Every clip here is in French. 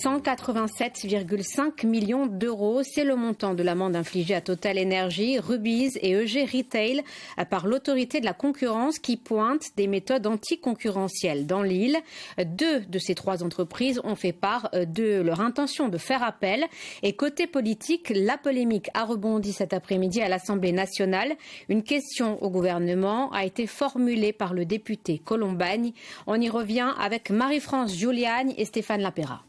187,5 millions d'euros. C'est le montant de l'amende infligée à Total Energy, Rubis et EG Retail par l'autorité de la concurrence qui pointe des méthodes anticoncurrentielles dans l'île. 2 de ces 3 entreprises ont fait part de leur intention de faire appel. Et côté politique, la polémique a rebondi cet après-midi à l'Assemblée nationale. Une question au gouvernement a été formulée par le député Colombagne. On y revient avec Marie-France Giuliani et Stéphane Lapera.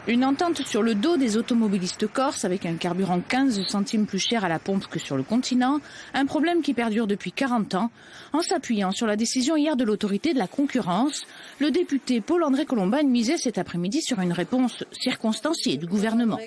Une entente sur le dos des automobilistes corses avec un carburant 15 centimes plus cher à la pompe que sur le continent, un problème qui perdure depuis 40 ans. En s'appuyant sur la décision hier de l'autorité de la concurrence, le député Paul-André Colombagne misait cet après-midi sur une réponse circonstanciée du gouvernement.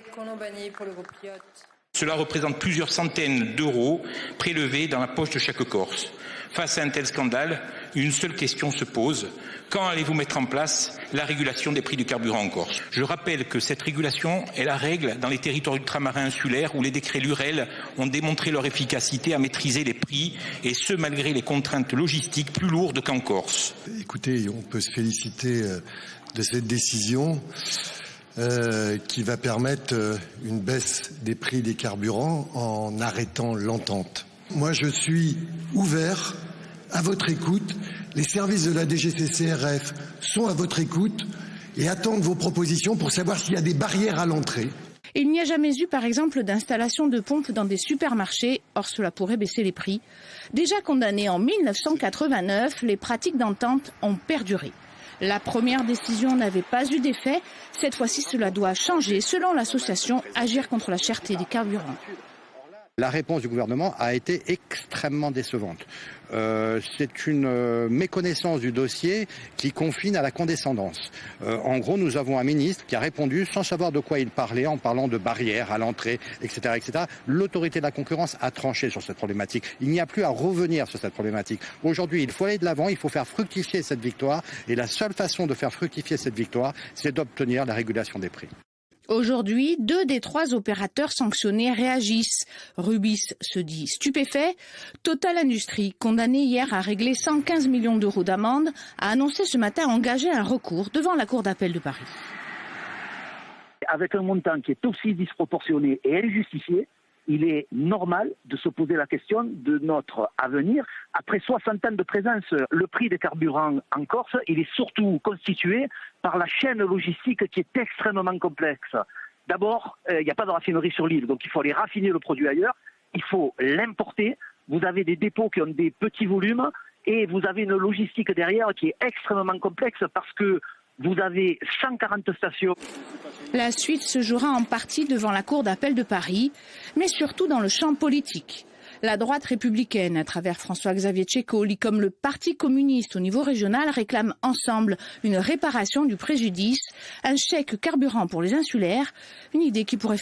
Cela représente plusieurs centaines d'euros prélevés dans la poche de chaque Corse. Face à un tel scandale, une seule question se pose. Quand allez-vous mettre en place la régulation des prix du carburant en Corse? Je rappelle que cette régulation est la règle dans les territoires ultramarins insulaires où les décrets Lurel ont démontré leur efficacité à maîtriser les prix, et ce malgré les contraintes logistiques plus lourdes qu'en Corse. Écoutez, on peut se féliciter de cette décision qui va permettre une baisse des prix des carburants en arrêtant l'entente. Moi, je suis ouvert à votre écoute. Les services de la DGCCRF sont à votre écoute et attendent vos propositions pour savoir s'il y a des barrières à l'entrée. Il n'y a jamais eu, par exemple, d'installation de pompes dans des supermarchés. Or, cela pourrait baisser les prix. Déjà condamnées en 1989, les pratiques d'entente ont perduré. La première décision n'avait pas eu d'effet. Cette fois-ci, cela doit changer, selon l'association Agir contre la cherté des carburants. La réponse du gouvernement a été extrêmement décevante. C'est une méconnaissance du dossier qui confine à la condescendance. En gros, nous avons un ministre qui a répondu sans savoir de quoi il parlait, en parlant de barrières à l'entrée, etc., etc. L'autorité de la concurrence a tranché sur cette problématique. Il n'y a plus à revenir sur cette problématique. Aujourd'hui, il faut aller de l'avant, il faut faire fructifier cette victoire. Et la seule façon de faire fructifier cette victoire, c'est d'obtenir la régulation des prix. Aujourd'hui, 2 des 3 opérateurs sanctionnés réagissent. Rubis se dit stupéfait. Total Industrie, condamné hier à régler 115 millions d'euros d'amende, a annoncé ce matin engager un recours devant la Cour d'appel de Paris. Avec un montant qui est aussi disproportionné et injustifié, il est normal de se poser la question de notre avenir. Après 60 ans de présence, le prix des carburants en Corse, il est surtout constitué par la chaîne logistique qui est extrêmement complexe. D'abord, il n'y a pas de raffinerie sur l'île, donc il faut aller raffiner le produit ailleurs. Il faut l'importer. Vous avez des dépôts qui ont des petits volumes et vous avez une logistique derrière qui est extrêmement complexe parce que vous avez 140 stations. La suite se jouera en partie devant la Cour d'appel de Paris, mais surtout dans le champ politique. La droite républicaine, à travers François-Xavier Tchécoli, comme le Parti communiste au niveau régional, réclament ensemble une réparation du préjudice, un chèque carburant pour les insulaires, une idée qui pourrait